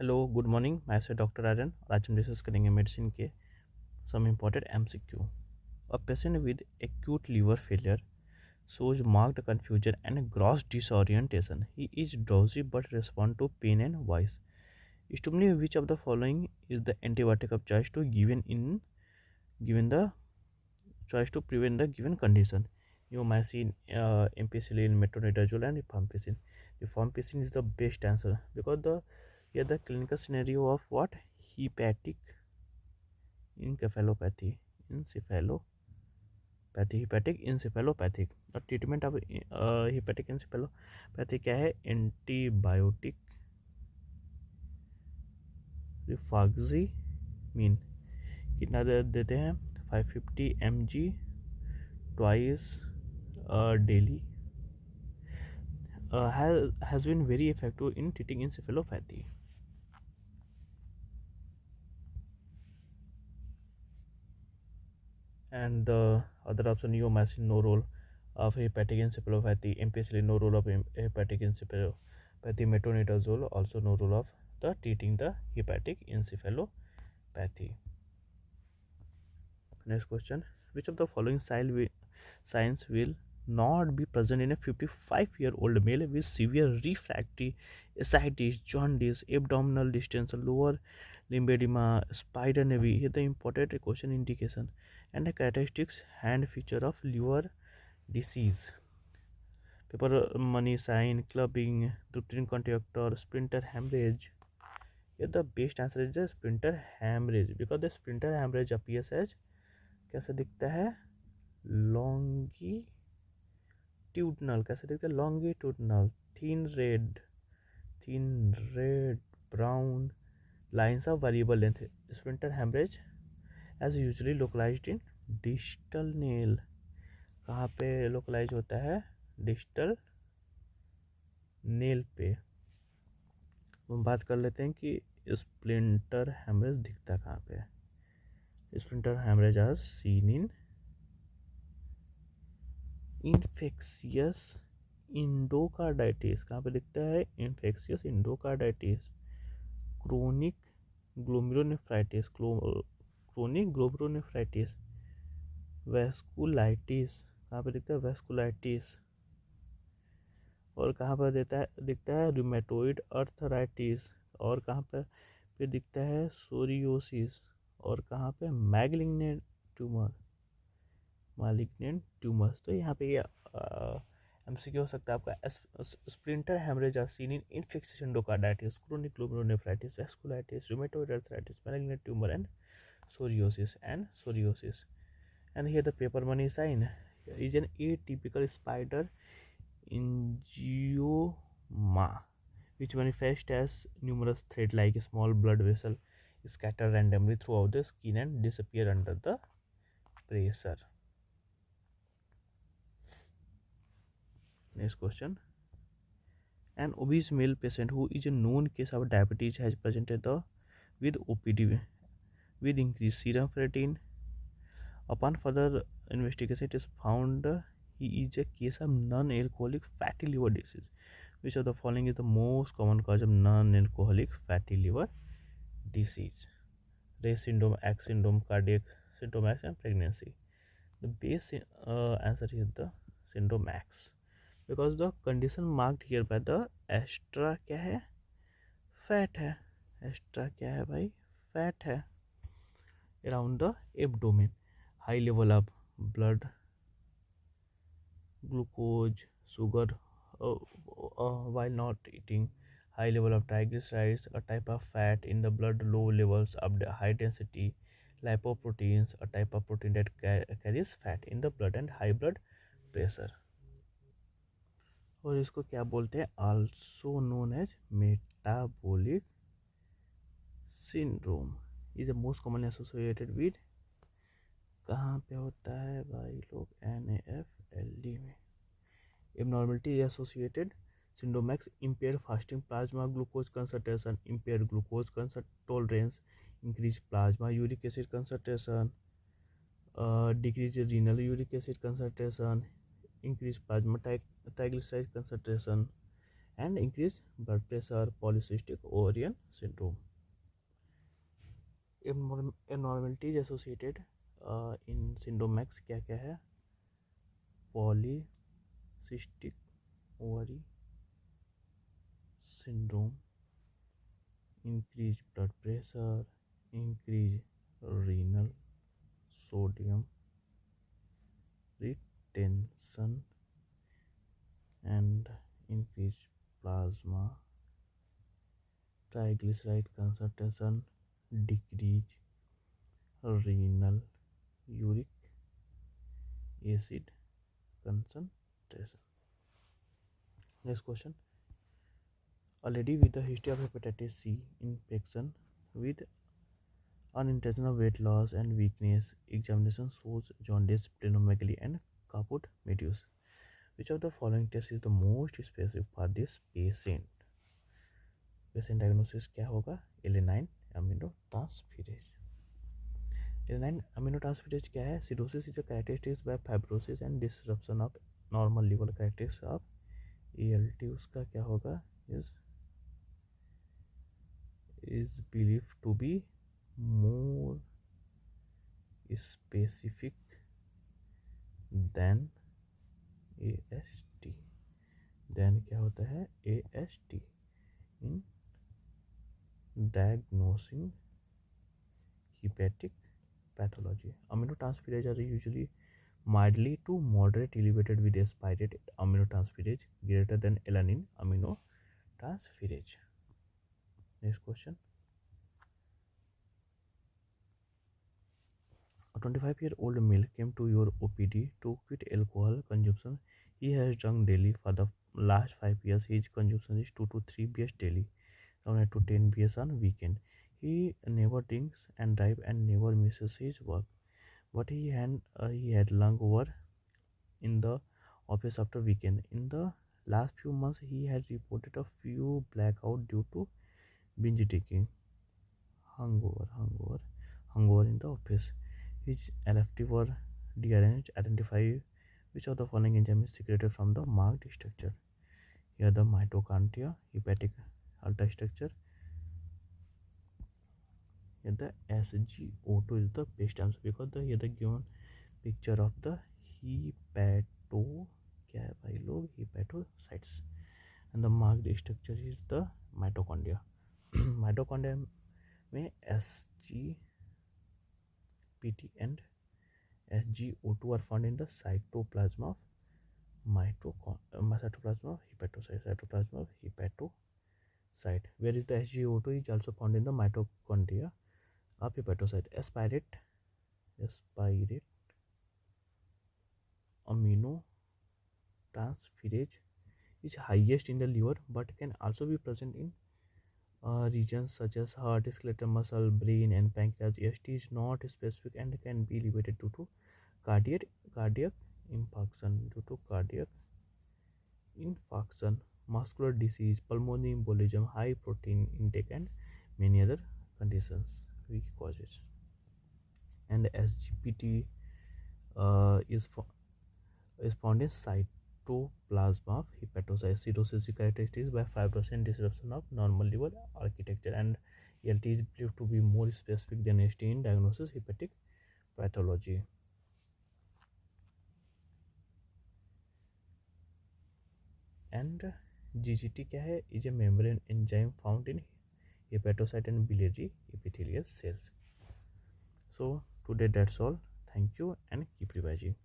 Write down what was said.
Hello good morning. मैं से doctor Aryan. आज हम डिस्कस करेंगे मेडिसिन के some important MCQ. A patient with acute liver failure shows marked confusion and gross disorientation. He is drowsy but respond to pain and voice. Stimuli which of the following is the antibiotic of choice to given the choice to prevent the given condition? Neomycin, ampicillin, metronidazole, and rifampicin. Rifampicin is the best answer because the clinical scenario of what hepatic encephalopathy, hepatic encephalopathic. The treatment of hepatic encephalopathy क्या है? Antibiotic रिफाक्सीमीन कितना देते हैं? 550 mg twice daily has been very effective in treating encephalopathy. And the other option, neomycin, no role of hepatic encephalopathy. Ampicillin, no role of hepatic encephalopathy. Metronidazole, also no role of the treating the hepatic encephalopathy. Next question, which of the following signs will not be present in a 55-year-old male with severe refractory ascites, jaundice, abdominal distension, lower limb edema, spider nevi? Here the important question indication and the characteristics and feature of liver disease. Paper money sign, clubbing, ductin contractor, splinter hemorrhage. Here the best answer is the splinter hemorrhage because the splinter hemorrhage appears as कैसे दिखता है? Longitudinal. कैसे दिखता है? Longitudinal, thin red brown lines of variable length. Splinter haemorrhage as usually localised in distal nail. कहाँ पे localise होता है? डिस्टल नेल पे. हम बात कर लेते हैं कि स्प्लिंटर हेमरेज दिखता कहाँ पे. Splinter haemorrhage are seen in infectious endocarditis. कहाँ पे दिखता है? Infectious endocarditis. Chronic glomerulonephritis. Vasculitis. कहाँ पे दिखता है? वेस्कुलाइटिस. और कहाँ पर दिखता है? Rheumatoid arthritis. और कहाँ पर फिर दिखता है? सोरियोसिस. और कहाँ पे? Malignant tumours. तो यहाँ पे एमसीक्यू हो सकता है आपका. Splinter haemorrhage are seen in infectious endocarditis, chronic glomerulonephritis, vasculitis, rheumatoid arthritis, malignant tumour and psoriasis. And here the paper money sign is an atypical spider angioma which manifests as numerous thread-like small blood vessel scatter randomly throughout the skin and disappear under the pressure. Next question. An obese male patient who is a known case of diabetes has presented with OPD with increased serum ferritin. Upon further investigation, it is found he is a case of non-alcoholic fatty liver disease. Which of the following is the most common cause of non-alcoholic fatty liver disease? Race syndrome, X syndrome, cardiac syndrome X, and pregnancy. The base answer is the syndrome X because the condition marked here by the extra क्या है? Fat है. Extra क्या है भाई? Fat है around the abdomen. High level of blood glucose, sugar while not eating. High level of triglycerides, a type of fat in the blood. Low levels of the high density lipoproteins, a type of protein that carries fat in the blood. And high blood pressure. और इसको क्या बोलते हैं? Also known as metabolic syndrome. Is most common associated with. कहाँ पे होता है भाई लोग? NAFLD में. Abnormality associated syndrome X, impaired fasting plasma glucose concentration, impaired glucose tolerance, increased plasma uric acid concentration, decreased renal uric acid concentration, increased plasma triglyceride concentration, and increase blood pressure, polycystic ovarian syndrome. Abnormalities associated in syndrome X क्या क्या है? Polycystic ovary syndrome, increased blood pressure, increased renal sodium retention, and increased plasma triglyceride concentration, decrease renal uric acid concentration. Next question. A lady with a history of hepatitis C infection with unintentional weight loss and weakness, examination shows jaundice, splenomegaly, and caput medusa. Which of the following tests is the most specific for this patient? Patient diagnosis क्या होगा? Alanine aminotransferase. Alanine aminotransferase क्या है? Cirrhosis is a characteristic by fibrosis and disruption of normal level characteristics of ALT. उसका क्या होगा? Is believed to be more specific than AST. Then क्या होता है? AST in diagnosing hepatic pathology. Aminotransferase are usually mildly to moderate elevated with aspirate aminotransferase greater than alanine aminotransferase. Next question. A 25-year-old male came to your OPD to quit alcohol consumption. He has drunk daily for the last 5 years. His consumption is 2 to 3 beers daily, 7 to 10 beers on weekend. He never drinks and drive and never misses his work. But he had lung over in the office after weekend. In the last few months, he had reported a few blackout due to binge drinking. Hungover in the office. His LFT were rearranged. Identify which of the following enzyme is secreted from the marked structure. Here the mitochondria, hepatic ultrastructure. Here the SgO2 is the best answer because here the given picture of the hepatocytes and the marked structure is the mitochondria. Mitochondria में SGPT and SgO2 are found in the cytoplasm of hepatocyte. Whereas the SgO2 is also found in the mitochondria of hepatocyte. Aspirate aminotransferase is highest in the liver but can also be present in regions such as heart, skeletal muscle, brain, and pancreas. AST is not specific and can be elevated due to cardiac infarction, muscular disease, pulmonary embolism, high protein intake, and many other conditions, weak causes. And SGPT is found in cytoplasm of hepatocyte. Cirrhosis is characterized by 5% disruption of normal liver architecture, and ELT is believed to be more specific than ST in diagnosis hepatic pathology. And GGT क्या है? Is a membrane enzyme found in hepatocyte and biliary epithelial cells. So today that's all. Thank you and keep revising.